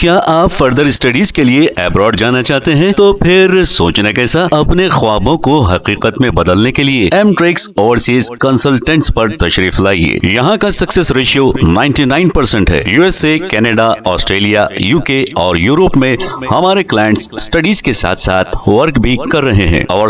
क्या आप further studies के लिए अब्रॉड जाना चाहते हैं? तो फिर सोचना कैसा, अपने ख्वाबों को हकीकत में बदलने के लिए एमट्रिक्स ओवरसीज कंसल्टेंट्स पर तशरीफ लाइए। यहाँ का सक्सेस रेशियो 99% है। यूएसए, कनाडा, ऑस्ट्रेलिया, यूके और यूरोप में हमारे क्लाइंट्स स्टडीज के साथ साथ वर्क भी कर रहे हैं और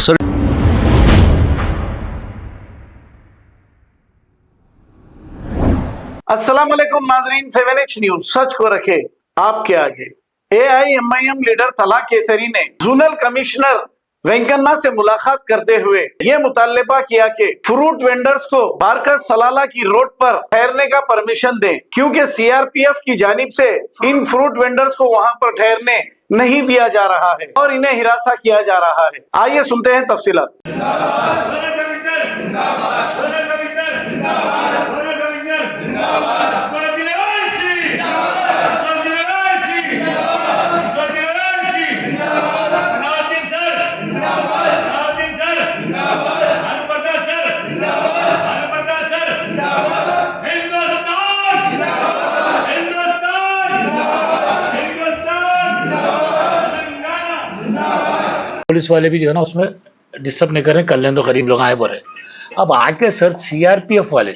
अस्सलाम वालेकुम नाजरीन, 7H न्यूज सच को रखे आपके आगे। AIMIM लीडर तलाक केसरी ने जोनल कमिश्नर वेंकन्ना से मुलाकात करते हुए ये मुतालबा किया कि फ्रूट वेंडर्स को बारकस सलाला की रोड पर ठहरने का परमिशन दें, क्योंकि CRPF की जानिब से इन फ्रूट वेंडर्स को वहां पर ठहरने नहीं दिया जा रहा है और इन्हें हिरासा किया जा रहा है। आइए सुनते हैं तफसीलात। पुलिस वाले भी जो है ना उसमें डिस्टर्ब नहीं कर रहे, कल्याण तो गरीब लोग आए बोल रहे। अब आके सर CRPF वाले,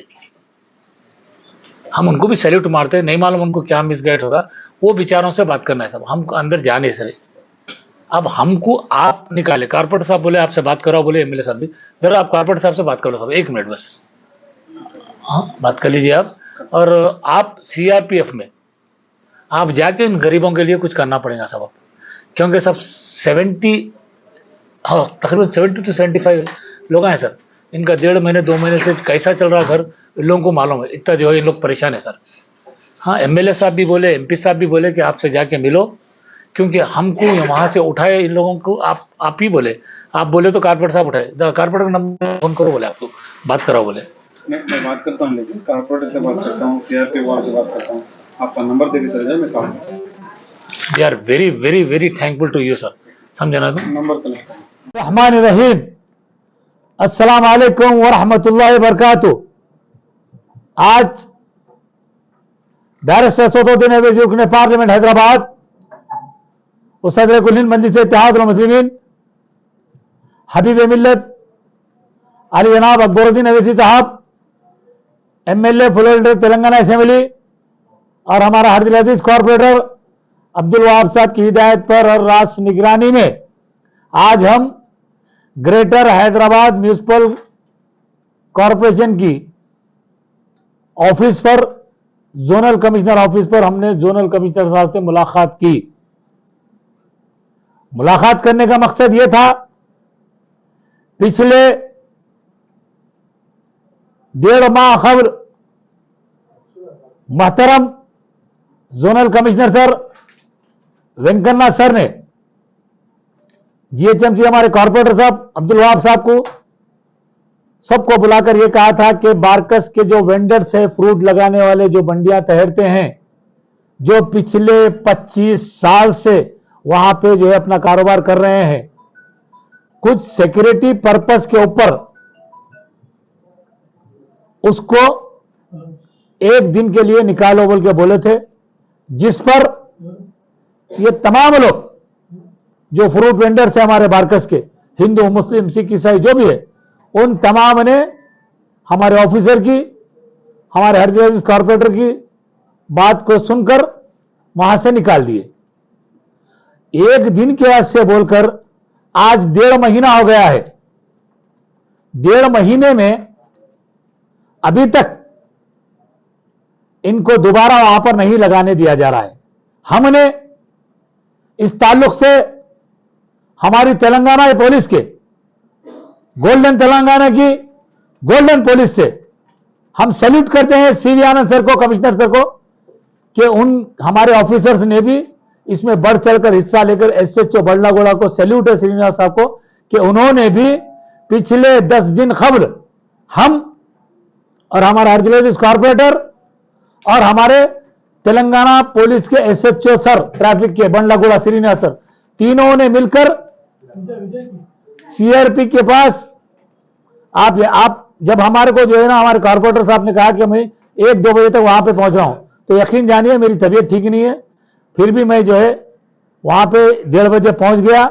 हम उनको भी सैल्यूट मारते हैं, नहीं मालूम उनको क्या मिसगाइड होगा, वो बेचारों से बात करना है सब, हम अंदर जा नहीं सके। अब हमको आप निकाले, कारपोरेटर साहब बोले आपसे बात कराओ, बोले MLA साहब भी, जरा आप कारपोरेटर साहब से बात करो सब, 1 मिनट बस, हाँ बात कर लीजिए आप। और आप CRPF में आप जाके इन गरीबों के लिए कुछ करना पड़ेगा सब, क्योंकि सब 70 हाँ तकरीबन 70 to 75 लोग हैं सर। इनका 1.5 महीने 2 महीने से कैसा चल रहा घर इन लोगों को मालूम है, इतना जो है इन लोग परेशान है सर। हाँ MLA साहब भी बोले, MP साहब भी बोले कि आपसे जाके मिलो, क्योंकि हमको वहाँ से उठाए इन लोगों को। आप ही बोले, आप बोले तो कारपोरेटर साहब उठाए, कारपोरेटर का नंबर फोन करो, बोले आपको बात कराओ, बोले मैं बात करता हूँ, लेकिन कारपोरेटर से बात करता हूँ, CRPF वाले से बात करता हूँ, आपका नंबर देके चल जाए, मैं काम we are very very very thankful to you sir, समझे ना? नंबर कलेक्ट रहमान रहीम, अस्सलाम वालेकुम व रहमतुल्लाहि व बरकातुहू। आज बैरिस्टर सदरुद्दीन अवैसी रुकने पार्लियामेंट हैदराबाद और सदर कुल हिंद मजलिस इत्तेहाद मुस्लिमीन हबीब मिल्लत अली जनाब अकबरुद्दीन अवैसी साहब, MLA फुल तेलंगाना असेंबली, और हमारा हरदिल अजीज कॉर्पोरेटर अब्दुल वहाब साहब की हिदायत पर और रास निगरानी में आज हम ग्रेटर हैदराबाद म्यूनिसिपल कॉरपोरेशन की ऑफिस पर, जोनल कमिश्नर ऑफिस पर हमने जोनल कमिश्नर साहब से मुलाकात की। मुलाकात करने का मकसद यह था, पिछले 1.5 माह कबल मोहतरम zonal commissioner sir Venkanna sir ने GHMC हमारे कॉर्पोरेटर साहब अब्दुल वहाब साहब को सबको बुलाकर यह कहा था कि बारकस के जो वेंडर्स है, फ्रूट लगाने वाले जो मंडियां ठहरते हैं, जो पिछले 25 साल से वहां पे जो है अपना कारोबार कर रहे हैं, कुछ सिक्योरिटी पर्पस के ऊपर उसको 1 दिन के लिए निकालो बोल के बोले थे, जिस पर ये तमाम लोग जो फ्रूट वेंडर्स है हमारे बारकस के, हिंदू मुस्लिम सिख ईसाई जो भी है, उन तमाम ने हमारे ऑफिसर की, हमारे हरदिल कॉर्पोरेटर की बात को सुनकर वहां से निकाल दिए। 1 दिन के वास्ते बोलकर आज 1.5 महीना हो गया है। 1.5 महीने में अभी तक इनको दोबारा वहां पर नहीं लगाने दिया जा रहा है। हमने इस ताल्लुक से हमारी तेलंगाना पुलिस के, गोल्डन तेलंगाना की गोल्डन पुलिस से हम सैल्यूट करते हैं CV आनंद सर को, कमिश्नर सर को, कि उन हमारे ऑफिसर्स ने भी इसमें बढ़ चढ़कर हिस्सा लेकर, SHO बल्लागोड़ा को सैल्यूट है, श्रीनिवास साहब को, कि उन्होंने भी पिछले 10 दिन कबल हम और हमारा हरदिल कॉर्पोरेटर और हमारे तेलंगाना पुलिस के SHO सर ट्रैफिक के बंडलागुड़ा श्रीनिवास सर, तीनों ने मिलकर CRP के पास आप जब हमारे को जो है ना, हमारे कॉर्पोरेटर साहब ने कहा कि मैं 1-2 बजे तक वहां पे पहुंच रहा हूं, तो यकीन जानिए मेरी तबीयत ठीक नहीं है, फिर भी मैं जो है वहां पे 1:30 बजे पहुंच गया।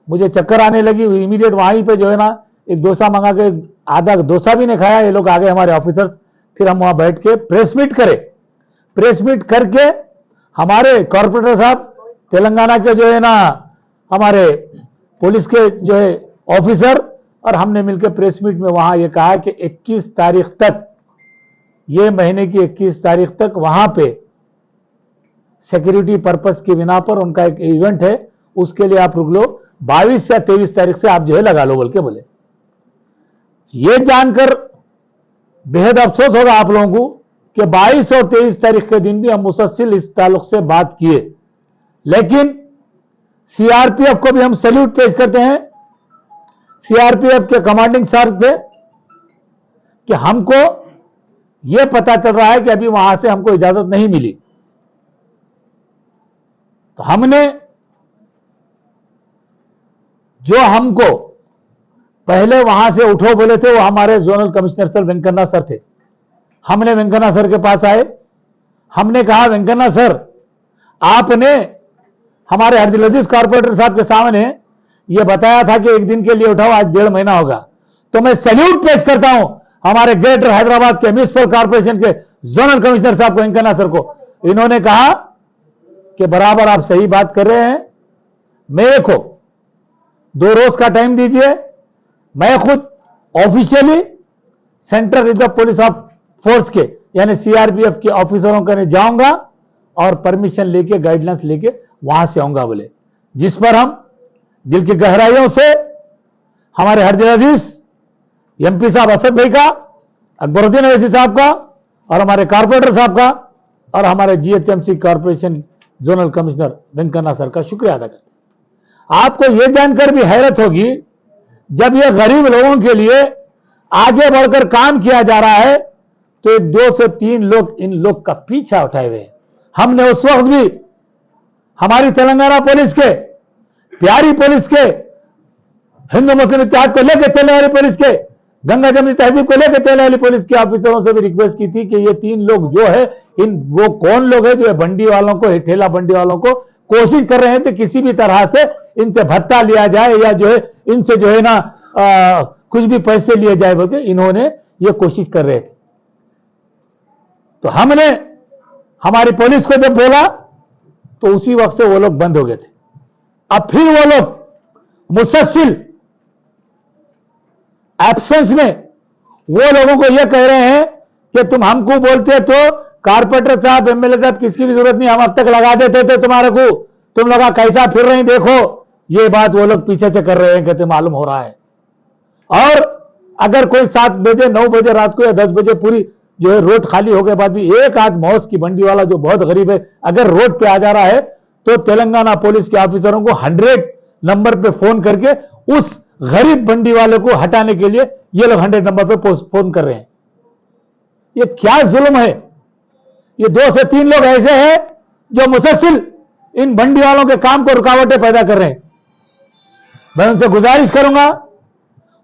मुझे चक्कर आने लगी, इमीडिएट वहीं पे जो है ना एक डोसा मंगा के, आधा डोसा भी नहीं खाया, ये लोग आ गए हमारे ऑफिसर्स। फिर हम वहां बैठ के प्रेस मीट करे। प्रेस मीट करके हमारे कॉर्पोरेटर साहब तेलंगाना के जो है ना हमारे पुलिस के जो है ऑफिसर और हमने मिलकर प्रेस मीट में वहां ये कहा कि 21 तारीख तक, ये महीने की 21 तारीख तक वहां पे सिक्योरिटी पर्पस की बिना पर उनका एक इवेंट है, उसके लिए आप रुक लो, 22 या 23 तारीख से आप जो है लगा लो बोल के बोले। ये जानकर बेहद अफसोस होगा आप लोगों को कि 22 और 23 तारीख के दिन भी हम मुसलसल इस ताल्लुक से बात किए, लेकिन सीआरपीएफ को भी हम सैल्यूट पेश करते हैं, सीआरपीएफ के कमांडिंग सर से, कि हमको यह पता चल रहा है कि अभी वहां से हमको इजाजत नहीं मिली। तो हमने जो हमको पहले वहां से उठो बोले थे वो हमारे zonal commissioner sir Venkanna sir थे। हमने वेंकन्ना सर के पास आए, हमने कहा वेंकन्ना सर आपने हमारे हरदिल अजीज कॉर्पोरेटर साहब के सामने ये बताया था कि एक दिन के लिए उठाओ, आज 1.5 महीना होगा। तो मैं सैल्यूट पेश करता हूं हमारे ग्रेटर हैदराबाद के म्युनिसिपल कॉर्पोरेशन के जोनल कमिश्नर साहब को, वेंकन्ना सर को। इन्होंने कहा कि बराबर आप सही बात कर रहे हैं, मेरे को 2 रोज का टाइम दीजिए, मैं खुद officially central reserve police of force के यानी सीआरपीएफ के ऑफिसरों के जाऊंगा और परमिशन लेके, गाइडलाइंस लेके वहां से आऊंगा बोले। जिस पर हम दिल की गहराइयों से हमारे हरदिल अजीज एमपी साहब असद भाई का, अकबरुद्दीन अवैसी साहब का और हमारे कॉर्पोरेटर साहब का और हमारे GHMC corporation zonal commissioner Venkanna sir का शुक्रिया अदा करते हैं। आपको यह जानकर भी हैरत होगी, जब यह गरीब लोगों के लिए आगे बढ़कर काम किया जा रहा है तो 2 से 3 लोग इन लोग का पीछा उठाए हुए हैं। हमने उस वक्त भी हमारी तेलंगाना पुलिस के, प्यारी पुलिस के, हिंदू मुस्लिम इत्तेहाद को लेकर चलने वाली पुलिस के, गंगा जमनी तहजीब को लेकर चलने वाली पुलिस के ऑफिसरों से भी रिक्वेस्ट की थी कि ये 3 लोग जो है, वो कौन लोग हैं जो बंडी वालों को, ठेला बंडी वालों को कोशिश कर रहे हैं कि किसी भी तरह से इनसे भत्ता लिया जाए या जो है इनसे जो है ना कुछ भी पैसे लिए जाए बोल के इन्होंने ये कोशिश कर रहे थे। तो हमने हमारी पुलिस को जब बोला तो उसी वक्त से वो लोग बंद हो गए थे। अब फिर वो लोग मुसलसल एब्सेंस में वो लोगों को ये कह रहे हैं कि तुम हमको बोलते तो कॉर्पोरेटर साहब, एमएलए साहब, किसकी भी जरूरत नहीं, हम अब तक लगा देते थे तुम्हारे को, तुम लोग कैसा फिर रहे हैं देखो। ये बात वो लोग पीछे से कर रहे हैं, कहते मालूम हो रहा है। और अगर कोई 7 बजे 9 बजे रात को या 10 बजे पूरी जो है रोड खाली हो गए बाद भी एक आध मौज की बंडी वाला जो बहुत गरीब है अगर रोड पे आ जा रहा है तो तेलंगाना पुलिस के ऑफिसरों को 100 नंबर पे फोन करके उस गरीब बंडी वाले को हटाने के लिए ये लोग 100 नंबर पे फोन कर रहे हैं। ये क्या जुल्म है। ये 2 से 3 लोग ऐसे हैं जो मुसलसल इन बंडी वालों के काम को रुकावटें पैदा कर रहे हैं। मैं उनसे गुजारिश करूंगा,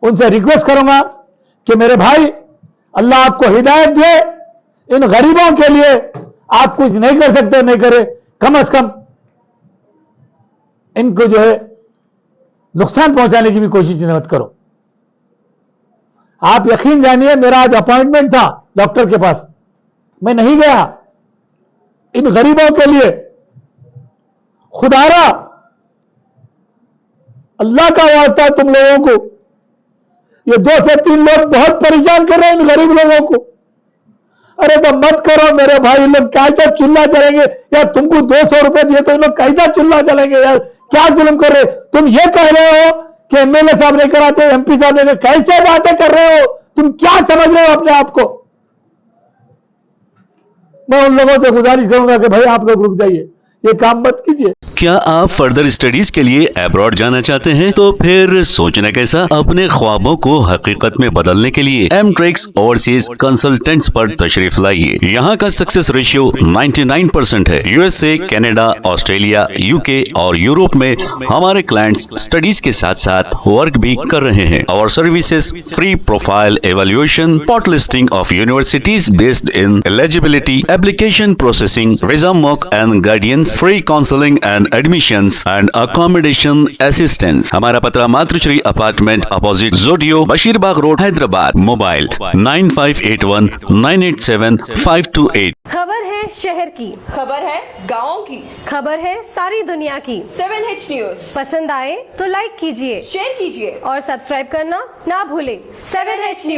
उनसे रिक्वेस्ट करूंगा कि मेरे भाई, अल्लाह आपको हिदायत दे, इन गरीबों के लिए आप कुछ नहीं कर सकते, नहीं करे, कम से कम इनको जो है नुकसान पहुंचाने की भी कोशिश मत करो। आप यकीन जानिए, मेरा आज अपॉइंटमेंट था डॉक्टर के पास, मैं नहीं गया इन गरीबों के लिए। खुदारा अल्लाह का वास्ता तुम लोगों को, ये 2 से 3 लोग बहुत परेशान कर रहे हैं इन गरीब लोगों को। अरे तो मत करो मेरे भाई, लोग कैसा चुल्ला चलेंगे या तुमको 200 रुपए दिए तो लोग कैसा चुल्ला चलेंगे यार, क्या जुल्म कर रहे हो। तुम ये कह रहे हो कि एमएलए साहब नहीं कराते, एमपी साहब नहीं, कैसे बातें कर रहे हो, तुम क्या समझ रहे हो अपने आप को। मैं उन लोगों से गुजारिश करूंगा कि भाई आप लोग रुक जाइए, ये काम मत कीजिए। क्या आप फर्दर स्टडीज के लिए अब्रॉड जाना चाहते हैं? तो फिर सोचना कैसा? अपने ख्वाबों को हकीकत में बदलने के लिए एमट्रिक्स ओवरसीज कंसल्टेंट्स पर तशरीफ लाइए। यहाँ का सक्सेस रेशियो 99% है। यूएसए, कनाडा, ऑस्ट्रेलिया, यूके और यूरोप में हमारे क्लाइंट्स स्टडीज के साथ साथ वर्क भी कर रहे हैं। और services free profile evaluation, spot listing of universities based in eligibility, application processing, visa mock and guidance, free counselling and admissions and accommodation assistance. हमारा पता मातृश्री अपार्टमेंट अपोजिट जोडियो, बशीरबाग रोड, हैदराबाद। मोबाइल 9581987528। खबर है शहर की, खबर है गाँव की, खबर है सारी दुनिया की। 7H न्यूज पसंद आए तो लाइक कीजिए, शेयर कीजिए और सब्सक्राइब करना ना भूलें। 7H news.